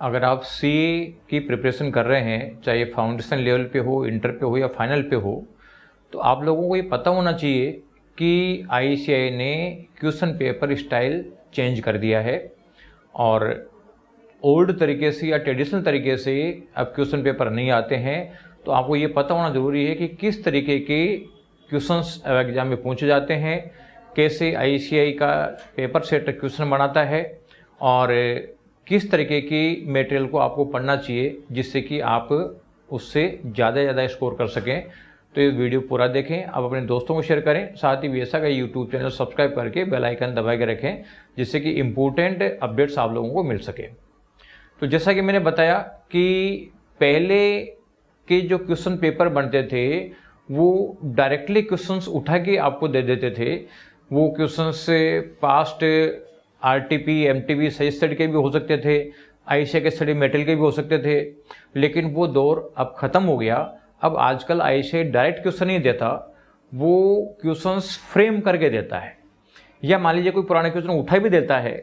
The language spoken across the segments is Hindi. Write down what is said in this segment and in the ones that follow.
अगर आप सीए की प्रिपरेशन कर रहे हैं, चाहे फाउंडेशन लेवल पे हो, इंटर पे हो या फाइनल पे हो, तो आप लोगों को ये पता होना चाहिए कि आईसीएआई ने क्वेश्चन पेपर स्टाइल चेंज कर दिया है और ओल्ड तरीके से या ट्रेडिशनल तरीके से अब क्वेश्चन पेपर नहीं आते हैं। तो आपको ये पता होना ज़रूरी है कि किस तरीके के क्वेश्चंस एग्जाम में पूछे जाते हैं, कैसे आईसीएआई का पेपर सेट क्वेश्चन बनाता है और किस तरीके की मटेरियल को आपको पढ़ना चाहिए जिससे कि आप उससे ज़्यादा स्कोर कर सकें। तो ये वीडियो पूरा देखें, आप अपने दोस्तों को शेयर करें, साथ ही VSA का यूट्यूब चैनल सब्सक्राइब करके बेल आइकन दबा के रखें जिससे कि इम्पोर्टेंट अपडेट्स आप लोगों को मिल सके। तो जैसा कि मैंने बताया कि पहले के जो क्वेश्चन पेपर बनते थे वो डायरेक्टली क्वेश्चंस उठा के आपको दे देते थे। वो क्वेश्चंस से पास्ट RTP, MTP सही स्टडी के भी हो सकते थे, आईसीएआई के स्टडी मेटेरियल के भी हो सकते थे, लेकिन वो दौर अब ख़त्म हो गया। अब आजकल आईसीएआई डायरेक्ट क्वेश्चन नहीं देता, वो क्वेश्चंस फ्रेम करके देता है, या मान लीजिए कोई पुराने क्वेश्चन उठा भी देता है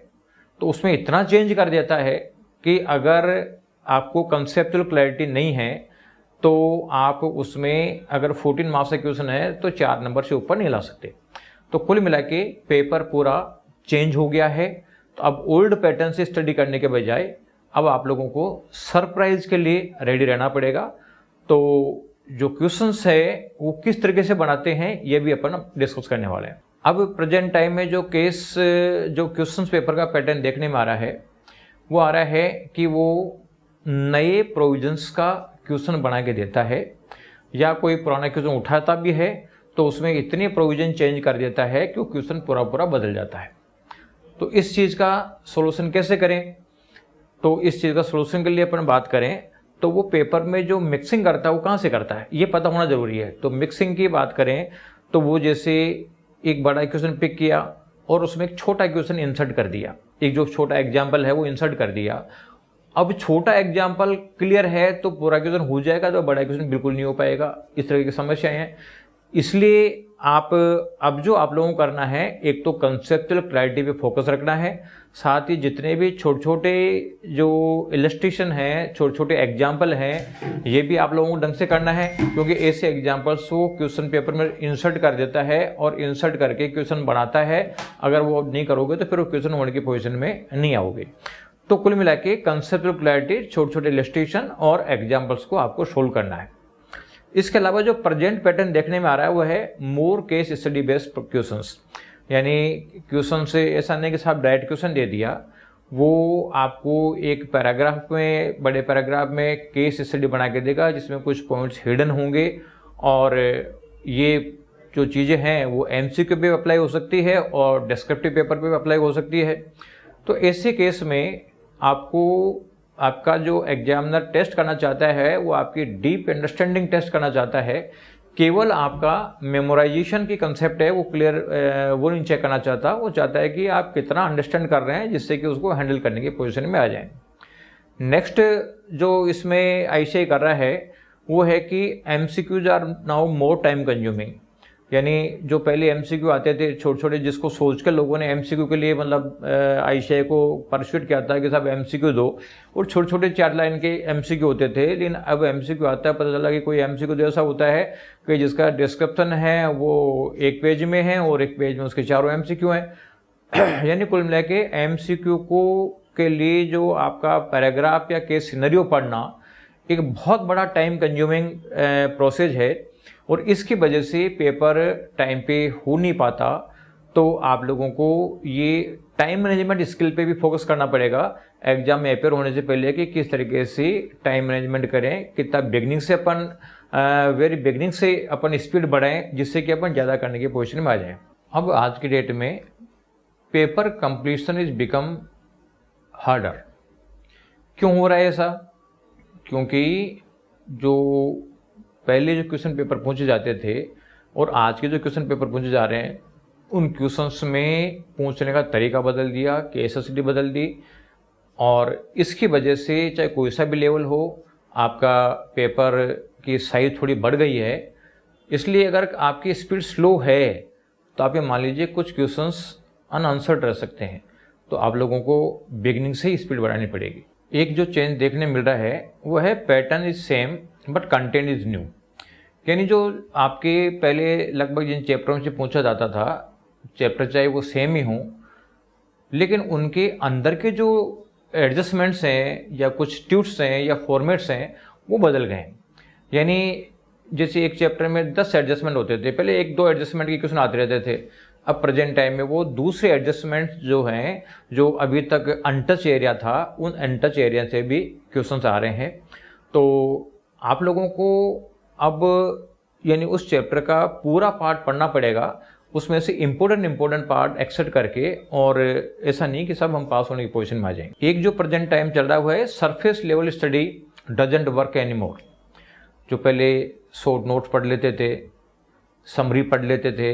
तो उसमें इतना चेंज कर देता है कि अगर आपको कंसेप्चुअल क्लैरिटी नहीं है तो आप उसमें अगर 14 मार्क्स का क्वेश्चन है तो 4 नंबर से ऊपर नहीं ला सकते। तो कुल मिला के पेपर पूरा चेंज हो गया है। तो अब ओल्ड पैटर्न से स्टडी करने के बजाय अब आप लोगों को सरप्राइज के लिए रेडी रहना पड़ेगा। तो जो क्वेश्चंस है वो किस तरीके से बनाते हैं ये भी अपन डिस्कस करने वाले हैं। अब प्रेजेंट टाइम में जो क्वेश्चंस पेपर का पैटर्न देखने में आ रहा है वो आ रहा है कि वो नए प्रोविजंस का क्वेश्चन बना के देता है, या कोई पुराना क्वेश्चन उठाता भी है तो उसमें इतने प्रोविजन चेंज कर देता है कि वो क्वेश्चन पूरा बदल जाता है। तो इस चीज़ का सोल्यूशन कैसे करें? तो इस चीज़ का सोल्यूशन के लिए अपन बात करें तो वो पेपर में जो मिक्सिंग करता है वो कहाँ से करता है ये पता होना ज़रूरी है। तो मिक्सिंग की बात करें तो वो जैसे एक बड़ा क्वेश्चन पिक किया और उसमें एक छोटा क्वेश्चन इंसर्ट कर दिया, एक जो छोटा एग्जाम्पल है वो इंसर्ट कर दिया। अब छोटा एग्जाम्पल क्लियर है तो पूरा क्वेश्चन हो जाएगा, तो बड़ा क्वेश्चन बिल्कुल नहीं हो पाएगा। इस तरह की समस्याएं हैं। इसलिए अब जो आप लोगों को करना है, एक तो कंसेप्चुअल क्लैरिटी पे फोकस रखना है, साथ ही जितने भी छोटे छोटे जो इलस्ट्रेशन हैं, छोटे छोटे एग्जाम्पल हैं, ये भी आप लोगों को ढंग से करना है, क्योंकि ऐसे एग्जाम्पल्स वो क्वेश्चन पेपर में इंसर्ट कर देता है और इंसर्ट करके क्वेश्चन बनाता है। अगर वो नहीं करोगे तो फिर वो क्वेश्चन होने की पोजिशन में नहीं आओगे। तो कुल मिला के कंसेप्चुअल क्लैरिटी, छोटे छोटे इलस्ट्रेशन और एग्जाम्पल्स को आपको सोल्व करना है। इसके अलावा जो प्रेजेंट पैटर्न देखने में आ रहा है वो है more case study based questions, यानी क्वेश्चन से ऐसा नहीं कि साहब डायरेक्ट क्वेश्चन दे दिया, वो आपको एक पैराग्राफ में, बड़े पैराग्राफ में केस स्टडी बना के देगा जिसमें कुछ पॉइंट्स हिडन होंगे और ये जो चीज़ें हैं वो MCQ पे अप्लाई हो सकती है और डिस्क्रिप्टिव पेपर पे भी अप्लाई हो सकती है। तो ऐसे केस में आपका जो एग्जामिनर टेस्ट करना चाहता है वो आपकी डीप अंडरस्टैंडिंग टेस्ट करना चाहता है, केवल आपका मेमोराइजेशन की कंसेप्ट है वो क्लियर वो नहीं चेक करना चाहता। वो चाहता है कि आप कितना अंडरस्टैंड कर रहे हैं जिससे कि उसको हैंडल करने की पोजीशन में आ जाएं। नेक्स्ट जो इसमें आईसीएआई कर रहा है वो है कि MCQs are now more time consuming, यानी जो पहले MCQ आते थे छोटे छोटे, जिसको सोच कर लोगों ने MCQ के लिए मतलब आईसीएआई को परस्यूट किया था कि साहब MCQ दो, और छोटे छोटे 4 लाइन के MCQ होते थे। लेकिन अब MCQ आता है, पता चला कि कोई MCQ ऐसा होता है कि जिसका डिस्क्रिप्शन है वो 1 पेज में है और 1 पेज में उसके 4 MCQ हैं। यानी कुल मिला के MCQ के लिए जो आपका पैराग्राफ या केस सिनेरियो पढ़ना एक बहुत बड़ा टाइम कंज्यूमिंग प्रोसेस है और इसकी वजह से पेपर टाइम पे हो नहीं पाता। तो आप लोगों को ये टाइम मैनेजमेंट स्किल पे भी फोकस करना पड़ेगा एग्जाम में अपेयर होने से पहले कि किस तरीके से टाइम मैनेजमेंट करें, कितना बिगनिंग से वेरी बिगनिंग से अपन स्पीड बढ़ाएं जिससे कि अपन ज़्यादा करने की पोजीशन में आ जाएं। अब आज की डेट में paper completion is become harder. क्यों हो रहा है ऐसा? क्योंकि जो पहले जो क्वेश्चन पेपर पूछे जाते थे और आज के जो क्वेश्चन पेपर पूछे जा रहे हैं उन क्वेश्चंस में पूछने का तरीका बदल दिया, केस स्टडी बदल दी, और इसकी वजह से चाहे कोई सा भी लेवल हो आपका पेपर की साइज थोड़ी बढ़ गई है। इसलिए अगर आपकी स्पीड स्लो है तो आप ये मान लीजिए कुछ क्वेश्चंस अनआंसर्ड रह सकते हैं, तो आप लोगों को बिगनिंग से ही स्पीड बढ़ानी पड़ेगी। एक जो चेंज देखने मिल रहा है वो है pattern is same but content is new. यानी जो आपके पहले लगभग जिन चैप्टरों से पूछा जाता था, चैप्टर चाहे वो सेम ही हों, लेकिन उनके अंदर के जो एडजस्टमेंट्स हैं या कुछ ट्यूट्स हैं या फॉर्मेट्स हैं वो बदल गए। यानी जैसे एक चैप्टर में 10 एडजस्टमेंट होते थे, पहले 1-2 एडजस्टमेंट के क्वेश्चन आते रहते थे, अब प्रेजेंट टाइम में वो दूसरे एडजस्टमेंट जो हैं, जो अभी तक अनटच एरिया था, उन अनटच एरिया से भी क्वेश्चन आ रहे हैं। तो आप लोगों को अब यानी उस चैप्टर का पूरा पार्ट पढ़ना पड़ेगा, उसमें से इम्पोर्टेंट पार्ट एक्सेप्ट करके, और ऐसा नहीं कि सब हम पास होने की पोजीशन में आ जाएंगे। एक जो प्रेजेंट टाइम चल रहा हुआ है, surface level study doesn't work anymore. जो पहले शॉर्ट नोट्स पढ़ लेते थे, समरी पढ़ लेते थे,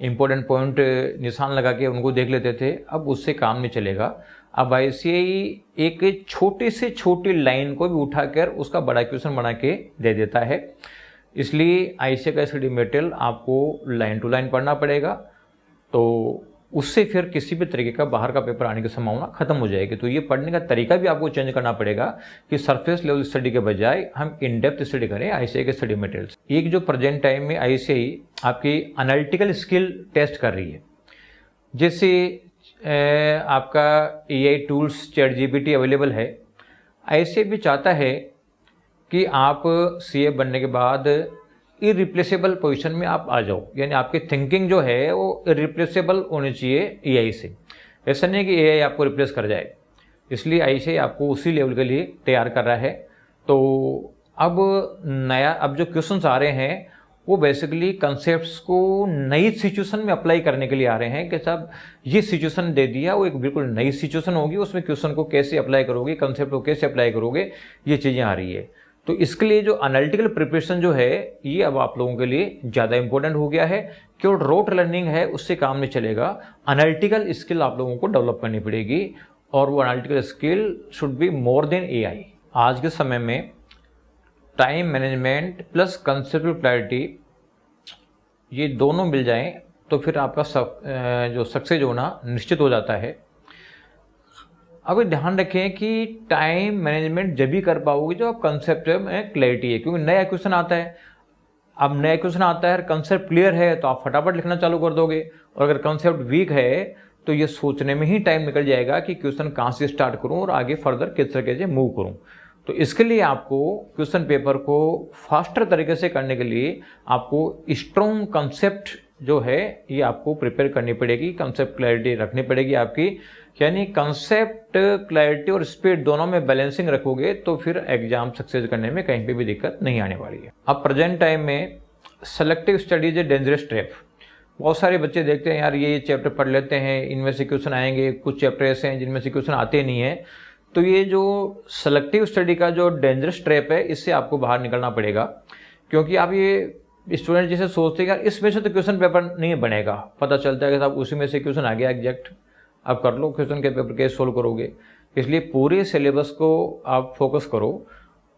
इम्पोर्टेंट पॉइंट निशान लगा के उनको देख लेते थे, अब उससे काम नहीं चलेगा। अब आईसीएआई एक छोटे से छोटी लाइन को भी उठाकर उसका बड़ा क्वेश्चन बना के दे देता है। इसलिए आईसीएआई का स्टडी मटेरियल आपको लाइन टू लाइन पढ़ना पड़ेगा, तो उससे फिर किसी भी तरीके का बाहर का पेपर आने की संभावना खत्म हो जाएगी। तो ये पढ़ने का तरीका भी आपको चेंज करना पड़ेगा कि सरफेस लेवल स्टडी के बजाय हम इन डेप्थ स्टडी करें आईसीएआई के स्टडी मटेरियल्स। एक जो प्रेजेंट टाइम में आईसीएआई आपकी एनालिटिकल स्किल टेस्ट कर रही है, जैसे आपका AI tools chat GPT available है, आईसीएआई भी चाहता है कि आप सीए बनने के बाद इरिप्लेसेबल पोजीशन में आप आ जाओ। यानी आपकी थिंकिंग जो है वो इरिप्लेसेबल होनी चाहिए एआई से। ऐसा नहीं कि एआई आपको रिप्लेस कर जाए, इसलिए आईसीएआई आपको उसी लेवल के लिए तैयार कर रहा है। तो अब जो क्वेश्चंस आ रहे हैं वो बेसिकली कंसेप्ट्स को नई सिचुएशन में अप्लाई करने के लिए आ रहे हैं कि साहब ये सिचुएशन दे दिया, वो एक बिल्कुल नई सिचुएशन होगी, उसमें क्वेश्चन को कैसे अप्लाई करोगे, कंसेप्ट को कैसे अप्लाई करोगे, ये चीज़ें आ रही है। तो इसके लिए जो एनालिटिकल प्रिपरेशन जो है ये अब आप लोगों के लिए ज़्यादा इंपॉर्टेंट हो गया है। केवल रोट लर्निंग है उससे काम नहीं चलेगा, एनालिटिकल स्किल आप लोगों को डेवलप करनी पड़ेगी, और वो analytical skill should be more than AI. आज के समय में time management plus conceptual clarity ये दोनों मिल जाएं तो फिर आपका जो सक्सेस होना निश्चित हो जाता है। अब ध्यान रखें कि टाइम मैनेजमेंट जब भी कर पाओगे जब आप कंसेप्ट में क्लैरिटी है, क्योंकि नया क्वेश्चन आता है। अब नया क्वेश्चन आता है, कंसेप्ट क्लियर है तो आप फटाफट लिखना चालू कर दोगे, और अगर कंसेप्ट वीक है तो ये सोचने में ही टाइम निकल जाएगा कि क्वेश्चन कहाँ से स्टार्ट करूँ और आगे फर्दर किस तरीके से मूव करूँ। तो इसके लिए आपको क्वेश्चन पेपर को फास्टर तरीके से करने के लिए आपको स्ट्रॉन्ग कंसेप्ट जो है ये आपको प्रिपेयर करनी पड़ेगी, कंसेप्ट क्लैरिटी रखनी पड़ेगी आपकी। यानी कंसेप्ट क्लैरिटी और स्पीड दोनों में बैलेंसिंग रखोगे तो फिर एग्जाम सक्सेस करने में कहीं पे भी दिक्कत नहीं आने वाली है। अब प्रेजेंट टाइम में selective studies a dangerous trap. बहुत सारे बच्चे देखते हैं यार ये चैप्टर पढ़ लेते हैं, इनमें से क्वेश्चन आएंगे, कुछ चैप्टर ऐसे हैं जिनमें से क्वेश्चन आते नहीं है। तो ये जो सेलेक्टिव स्टडी का जो डेंजरस ट्रैप है इससे आपको बाहर निकलना पड़ेगा, क्योंकि आप ये स्टूडेंट जैसे सोचते हैं यार इसमें से तो क्वेश्चन पेपर नहीं बनेगा, पता चलता है कि साहब उसी में से क्वेश्चन आ गया एग्जैक्ट, आप कर लो क्वेश्चन के पेपर कैसे सोल्व करोगे। इसलिए पूरे सिलेबस को आप फोकस करो,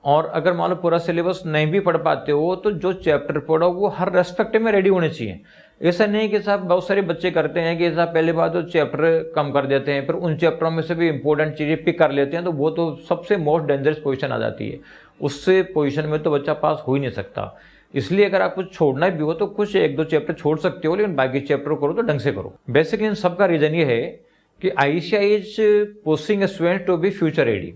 और अगर मान लो पूरा सिलेबस नहीं भी पढ़ पाते हो तो जो चैप्टर पढ़ो वो हर रेस्पेक्ट में रेडी होने चाहिए। ऐसा नहीं कि साहब बहुत सारे बच्चे करते हैं कि साहब पहले बात तो चैप्टर कम कर देते हैं, फिर उन चैप्टरों में से भी इंपॉर्टेंट चीज़ें पिक कर लेते हैं, तो वो तो सबसे मोस्ट डेंजरस पोजीशन आ जाती है। उससे पोजीशन में तो बच्चा पास हो ही नहीं सकता। इसलिए अगर आपको छोड़ना भी हो तो कुछ 1-2 चैप्टर छोड़ सकते हो, लेकिन बाकी चैप्टर करो तो ढंग से करो। बेसिकली इन सबका रीजन ये है कि ICAI is pushing student to be future ready,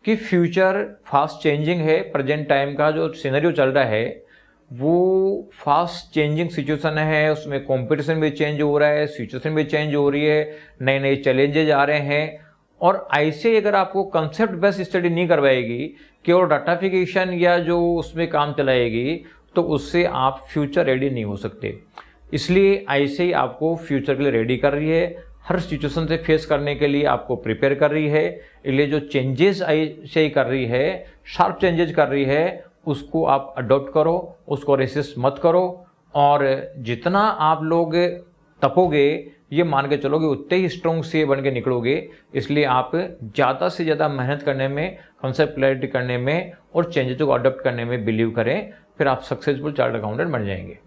कि फ्यूचर फास्ट चेंजिंग है। प्रेजेंट टाइम का जो सिनेरियो चल रहा है वो फास्ट चेंजिंग सिचुएशन है, उसमें कंपटीशन भी चेंज हो रहा है, सिचुएशन भी चेंज हो रही है, नए नए चैलेंजेज आ रहे हैं। और ऐसे अगर आपको कंसेप्ट बेस्ड स्टडी नहीं करवाएगी, केवल डाटाफिकेशन या जो उसमें काम चलाएगी, तो उससे आप फ्यूचर रेडी नहीं हो सकते। इसलिए ऐसे आपको फ्यूचर के लिए रेडी कर रही है, हर सिचुएशन से फेस करने के लिए आपको प्रिपेयर कर रही है। इसलिए जो चेंजेस ऐसे ही कर रही है, शार्प चेंजेस कर रही है, उसको आप अडॉप्ट करो, उसको रेसिस्ट मत करो, और जितना आप लोग तपोगे ये मान के चलोगे उतने ही स्ट्रॉन्ग से बन के निकलोगे। इसलिए आप ज़्यादा से ज़्यादा मेहनत करने में, कंसेप्ट क्लैरिटी करने में और चेंजेस को अडॉप्ट करने में बिलीव करें, फिर आप सक्सेसफुल चार्टर्ड अकाउंटेंट बन जाएंगे।